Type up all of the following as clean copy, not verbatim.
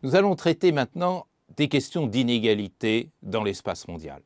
Nous allons traiter maintenant des questions d'inégalité dans l'espace mondial.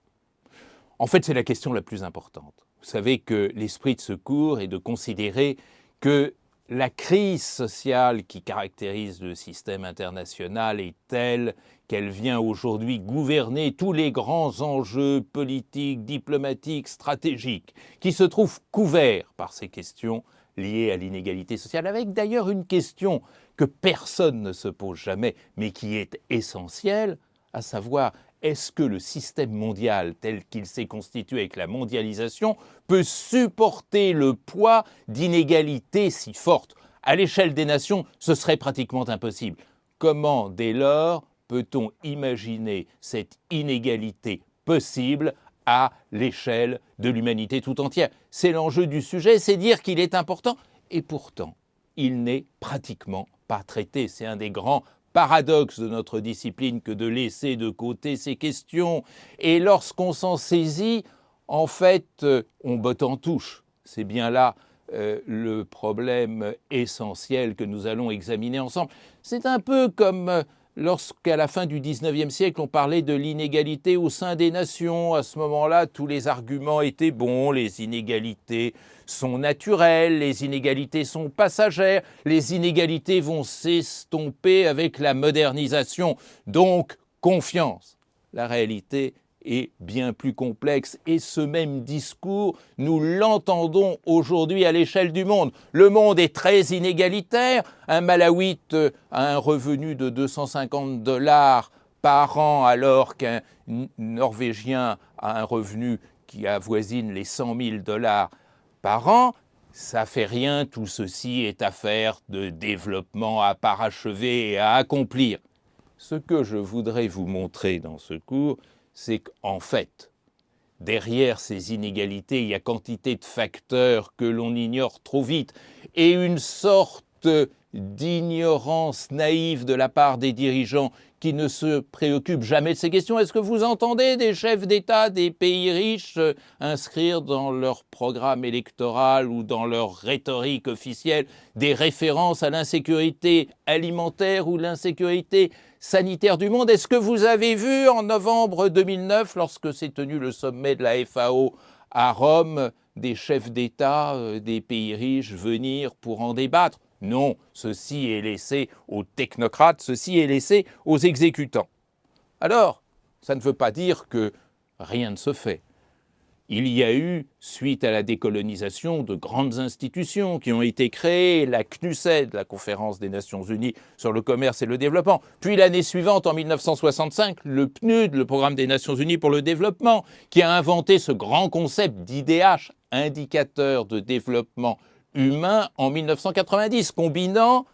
En fait, c'est la question la plus importante. Vous savez que l'esprit de secours est de considérer que la crise sociale qui caractérise le système international est telle qu'elle vient aujourd'hui gouverner tous les grands enjeux politiques, diplomatiques, stratégiques, qui se trouvent couverts par ces questions liées à l'inégalité sociale, avec d'ailleurs une question que personne ne se pose jamais, mais qui est essentielle, à savoir, est-ce que le système mondial tel qu'il s'est constitué avec la mondialisation peut supporter le poids d'inégalités si fortes? À l'échelle des nations, ce serait pratiquement impossible. Comment, dès lors, peut-on imaginer cette inégalité possible à l'échelle de l'humanité tout entière? C'est l'enjeu du sujet, c'est dire qu'il est important, et pourtant, il n'est pratiquement pas traité. C'est un des grands paradoxe de notre discipline que de laisser de côté ces questions. Et lorsqu'on s'en saisit, en fait, on botte en touche. C'est bien là le problème essentiel que nous allons examiner ensemble. C'est un peu comme lorsqu'à la fin du XIXe siècle, on parlait de l'inégalité au sein des nations. À ce moment-là, tous les arguments étaient bons, les inégalités sont naturelles, les inégalités sont passagères, les inégalités vont s'estomper avec la modernisation. Donc, confiance. La réalité est bien plus complexe et ce même discours, nous l'entendons aujourd'hui à l'échelle du monde. Le monde est très inégalitaire. Un Malawite a un revenu de $250 par an alors qu'un Norvégien a un revenu qui avoisine les $100 000 par an. Ça fait rien, tout ceci est affaire de développement à parachever et à accomplir. Ce que je voudrais vous montrer dans ce cours, c'est qu'en fait, derrière ces inégalités, il y a quantité de facteurs que l'on ignore trop vite et une sorte d'ignorance naïve de la part des dirigeants qui ne se préoccupent jamais de ces questions. Est-ce que vous entendez des chefs d'État des pays riches inscrire dans leur programme électoral ou dans leur rhétorique officielle des références à l'insécurité alimentaire ou l'insécurité sanitaire du monde? Est-ce que vous avez vu en novembre 2009, lorsque s'est tenu le sommet de la FAO à Rome, des chefs d'État des pays riches venir pour en débattre? Non, ceci est laissé aux technocrates, ceci est laissé aux exécutants. Alors, ça ne veut pas dire que rien ne se fait. Il y a eu, suite à la décolonisation, de grandes institutions qui ont été créées, la CNUSED, la Conférence des Nations Unies sur le commerce et le développement, puis l'année suivante, en 1965, le PNUD, le Programme des Nations Unies pour le développement, qui a inventé ce grand concept d'IDH, indicateur de développement humain, en 1990, combinant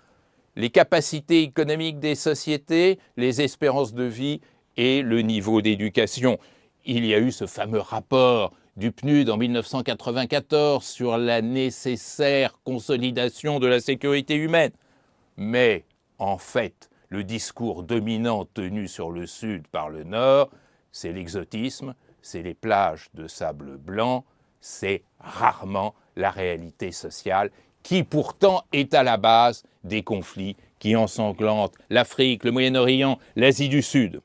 les capacités économiques des sociétés, les espérances de vie et le niveau d'éducation. Il y a eu ce fameux rapport du PNUD en 1994 sur la nécessaire consolidation de la sécurité humaine. Mais, en fait, le discours dominant tenu sur le Sud par le Nord, c'est l'exotisme, c'est les plages de sable blanc, c'est rarement la réalité sociale qui pourtant est à la base des conflits qui ensanglantent l'Afrique, le Moyen-Orient, l'Asie du Sud.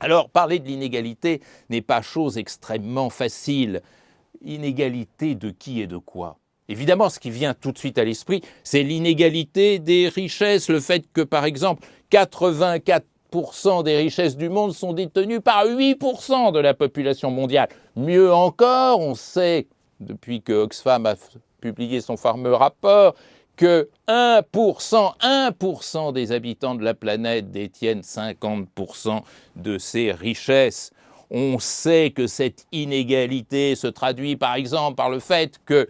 Alors, parler de l'inégalité n'est pas chose extrêmement facile. Inégalité de qui et de quoi? Évidemment, ce qui vient tout de suite à l'esprit, c'est l'inégalité des richesses, le fait que, par exemple, 84% des richesses du monde sont détenues par 8% de la population mondiale. Mieux encore, on sait, depuis que Oxfam a publié son fameux rapport, que 1% des habitants de la planète détiennent 50% de ces richesses. On sait que cette inégalité se traduit par exemple par le fait que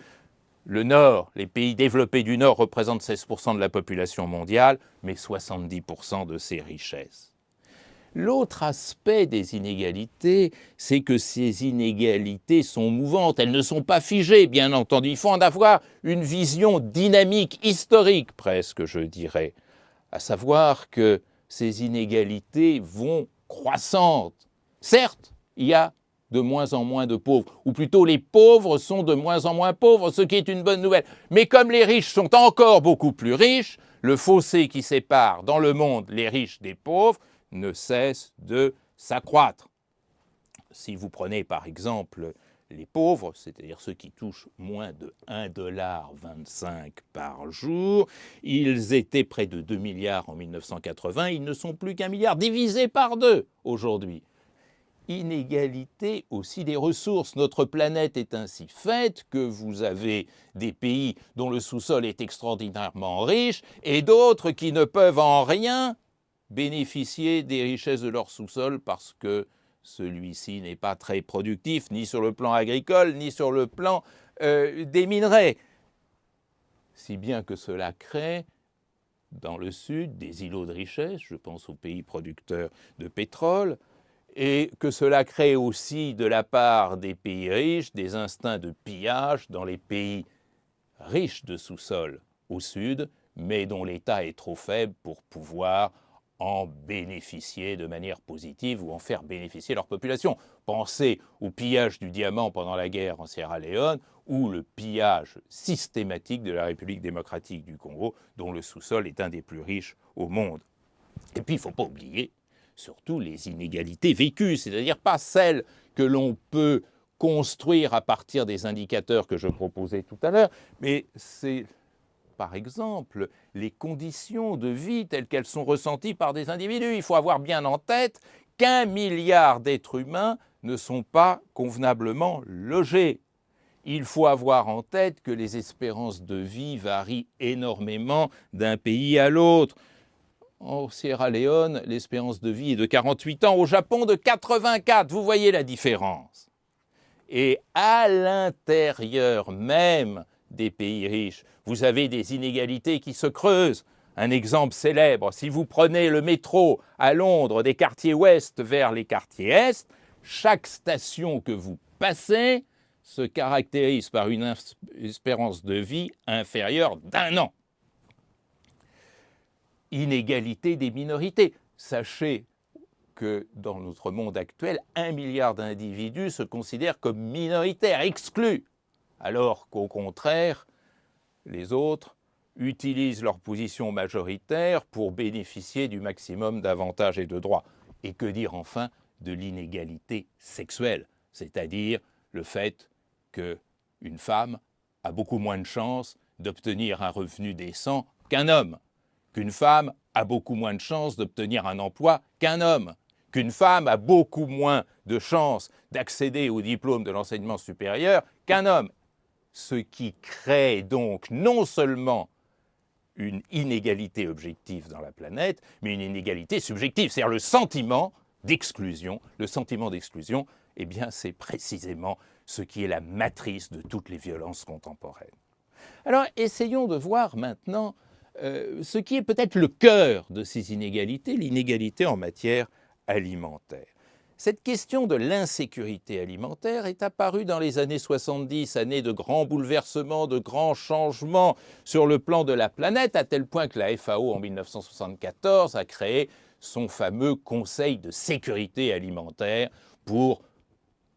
le Nord, les pays développés du Nord représentent 16% de la population mondiale, mais 70% de ces richesses. L'autre aspect des inégalités, c'est que ces inégalités sont mouvantes, elles ne sont pas figées, bien entendu. Il faut en avoir une vision dynamique, historique presque, je dirais. À savoir que ces inégalités vont croissantes. Certes, il y a de moins en moins de pauvres, ou plutôt les pauvres sont de moins en moins pauvres, ce qui est une bonne nouvelle. Mais comme les riches sont encore beaucoup plus riches, le fossé qui sépare dans le monde les riches des pauvres ne cesse de s'accroître. Si vous prenez par exemple les pauvres, c'est-à-dire ceux qui touchent moins de 1,25 $ par jour, ils étaient près de 2 milliards en 1980, ils ne sont plus qu'1 milliard, divisé par 2 aujourd'hui. Inégalité aussi des ressources. Notre planète est ainsi faite que vous avez des pays dont le sous-sol est extraordinairement riche et d'autres qui ne peuvent en rien bénéficier des richesses de leur sous-sol parce que celui-ci n'est pas très productif, ni sur le plan agricole, ni sur le plan des minerais. Si bien que cela crée, dans le sud, des îlots de richesse, je pense aux pays producteurs de pétrole, et que cela crée aussi de la part des pays riches des instincts de pillage dans les pays riches de sous-sol au sud, mais dont l'État est trop faible pour pouvoir en bénéficier de manière positive ou en faire bénéficier leur population. Pensez au pillage du diamant pendant la guerre en Sierra Leone ou le pillage systématique de la République démocratique du Congo, dont le sous-sol est un des plus riches au monde. Et puis, il ne faut pas oublier surtout les inégalités vécues, c'est-à-dire pas celles que l'on peut construire à partir des indicateurs que je proposais tout à l'heure, mais c'est par exemple les conditions de vie telles qu'elles sont ressenties par des individus. Il faut avoir bien en tête qu'1 milliard d'êtres humains ne sont pas convenablement logés. Il faut avoir en tête que les espérances de vie varient énormément d'un pays à l'autre. En Sierra Leone, l'espérance de vie est de 48 ans, au Japon de 84. Vous voyez la différence. Et à l'intérieur même des pays riches, vous avez des inégalités qui se creusent. Un exemple célèbre, si vous prenez le métro à Londres des quartiers ouest vers les quartiers est, chaque station que vous passez se caractérise par une espérance de vie inférieure d'1 an. Inégalité des minorités. Sachez que dans notre monde actuel, 1 milliard d'individus se considèrent comme minoritaires, exclus, alors qu'au contraire, les autres utilisent leur position majoritaire pour bénéficier du maximum d'avantages et de droits. Et que dire enfin de l'inégalité sexuelle, c'est-à-dire le fait qu'une femme a beaucoup moins de chances d'obtenir un revenu décent qu'un homme, qu'une femme a beaucoup moins de chances d'obtenir un emploi qu'un homme, qu'une femme a beaucoup moins de chances d'accéder au diplôme de l'enseignement supérieur qu'un homme. Ce qui crée donc non seulement une inégalité objective dans la planète, mais une inégalité subjective, c'est-à-dire le sentiment d'exclusion. Le sentiment d'exclusion, eh bien, c'est précisément ce qui est la matrice de toutes les violences contemporaines. Alors, essayons de voir maintenant ce qui est peut-être le cœur de ces inégalités, l'inégalité en matière alimentaire. Cette question de l'insécurité alimentaire est apparue dans les années 70, années de grands bouleversements, de grands changements sur le plan de la planète, à tel point que la FAO en 1974 a créé son fameux Conseil de sécurité alimentaire pour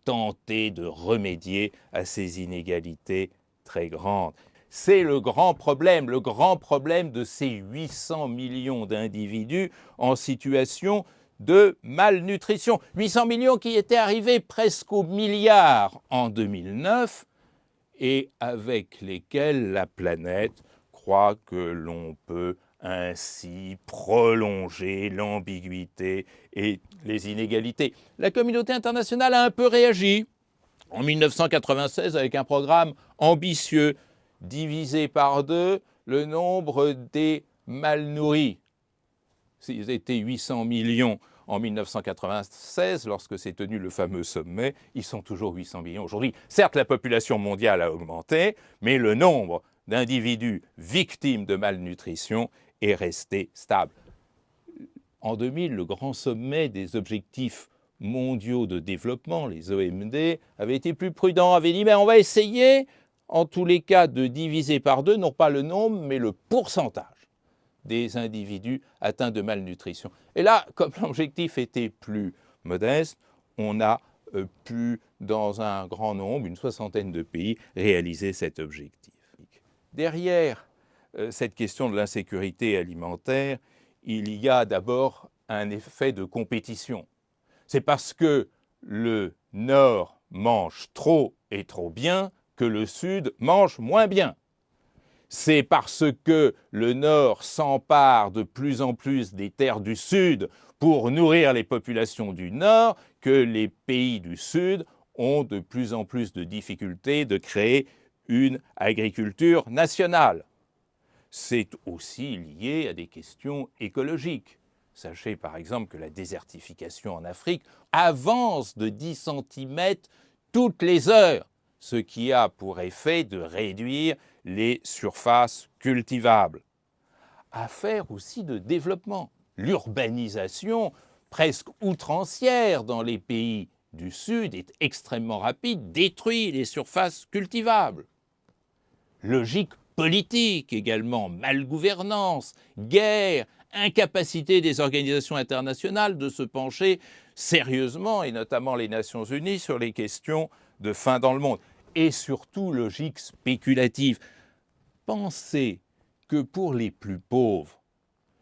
tenter de remédier à ces inégalités très grandes. C'est le grand problème de ces 800 millions d'individus en situation de malnutrition. 800 millions qui étaient arrivés presque au milliard en 2009 et avec lesquels la planète croit que l'on peut ainsi prolonger l'ambiguïté et les inégalités. La communauté internationale a un peu réagi en 1996 avec un programme ambitieux, diviser par 2 le nombre des mal-nourris. S'ils étaient 800 millions en 1996, lorsque s'est tenu le fameux sommet, ils sont toujours 800 millions aujourd'hui. Certes, la population mondiale a augmenté, mais le nombre d'individus victimes de malnutrition est resté stable. En 2000, le grand sommet des objectifs mondiaux de développement, les OMD, avait été plus prudent, avait dit « mais on va essayer en tous les cas de diviser par 2, non pas le nombre, mais le pourcentage des individus atteints de malnutrition. » Et là, comme l'objectif était plus modeste, on a pu, dans un grand nombre, une soixantaine de pays, réaliser cet objectif. Derrière cette question de l'insécurité alimentaire, il y a d'abord un effet de compétition. C'est parce que le Nord mange trop et trop bien que le Sud mange moins bien. C'est parce que le Nord s'empare de plus en plus des terres du Sud pour nourrir les populations du Nord que les pays du Sud ont de plus en plus de difficultés de créer une agriculture nationale. C'est aussi lié à des questions écologiques. Sachez par exemple que la désertification en Afrique avance de 10 cm toutes les heures, ce qui a pour effet de réduire les surfaces cultivables. Affaire aussi de développement. L'urbanisation presque outrancière dans les pays du Sud est extrêmement rapide, détruit les surfaces cultivables. Logique politique également, malgouvernance, guerre, incapacité des organisations internationales de se pencher sérieusement, et notamment les Nations Unies, sur les questions de faim dans le monde. Et surtout, logique spéculative. Pensez que pour les plus pauvres,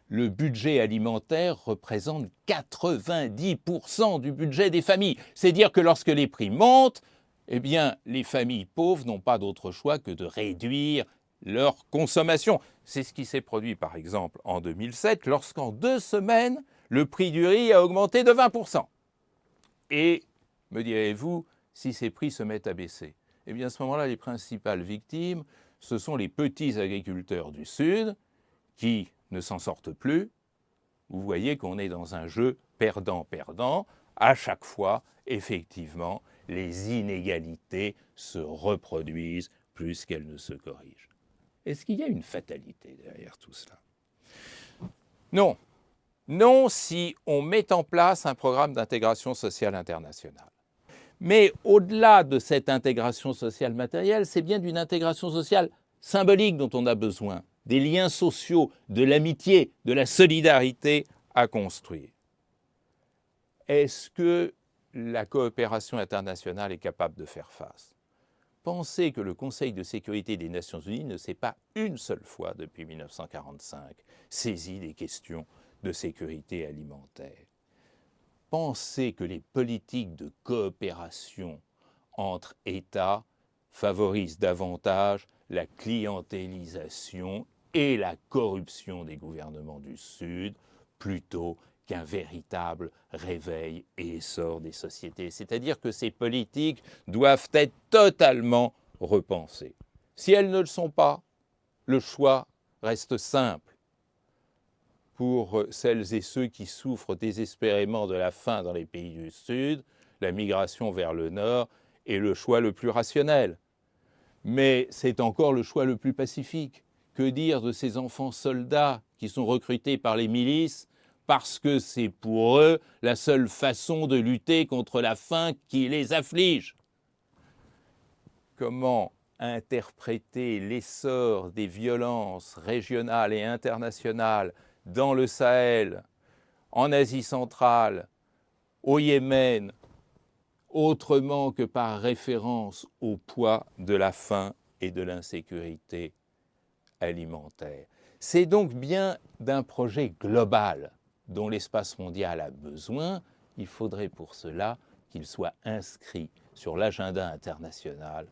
le budget alimentaire représente 90% du budget des familles. C'est dire que lorsque les prix montent, eh bien, les familles pauvres n'ont pas d'autre choix que de réduire leur consommation. C'est ce qui s'est produit, par exemple, en 2007, lorsqu'en 2 semaines, le prix du riz a augmenté de 20%. Et, me direz-vous, si ces prix se mettent à baisser, eh bien, à ce moment-là, les principales victimes, ce sont les petits agriculteurs du Sud qui ne s'en sortent plus. Vous voyez qu'on est dans un jeu perdant-perdant. À chaque fois, effectivement, les inégalités se reproduisent plus qu'elles ne se corrigent. Est-ce qu'il y a une fatalité derrière tout cela? Non. Non, si on met en place un programme d'intégration sociale internationale. Mais au-delà de cette intégration sociale matérielle, c'est bien d'une intégration sociale symbolique dont on a besoin, des liens sociaux, de l'amitié, de la solidarité à construire. Est-ce que la coopération internationale est capable de faire face? Pensez que le Conseil de sécurité des Nations Unies ne s'est pas une seule fois depuis 1945 saisi des questions de sécurité alimentaire. Pensez que les politiques de coopération entre États favorisent davantage la clientélisation et la corruption des gouvernements du Sud plutôt qu'un véritable réveil et essor des sociétés. C'est-à-dire que ces politiques doivent être totalement repensées. Si elles ne le sont pas, le choix reste simple. Pour celles et ceux qui souffrent désespérément de la faim dans les pays du Sud, la migration vers le Nord est le choix le plus rationnel. Mais c'est encore le choix le plus pacifique. Que dire de ces enfants soldats qui sont recrutés par les milices parce que c'est pour eux la seule façon de lutter contre la faim qui les afflige? Comment interpréter l'essor des violences régionales et internationales dans le Sahel, en Asie centrale, au Yémen, autrement que par référence au poids de la faim et de l'insécurité alimentaire? C'est donc bien d'un projet global dont l'espace mondial a besoin. Il faudrait pour cela qu'il soit inscrit sur l'agenda international,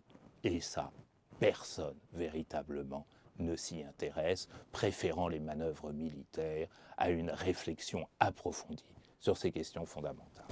et ça, personne véritablement ne s'y intéresse, préférant les manœuvres militaires à une réflexion approfondie sur ces questions fondamentales.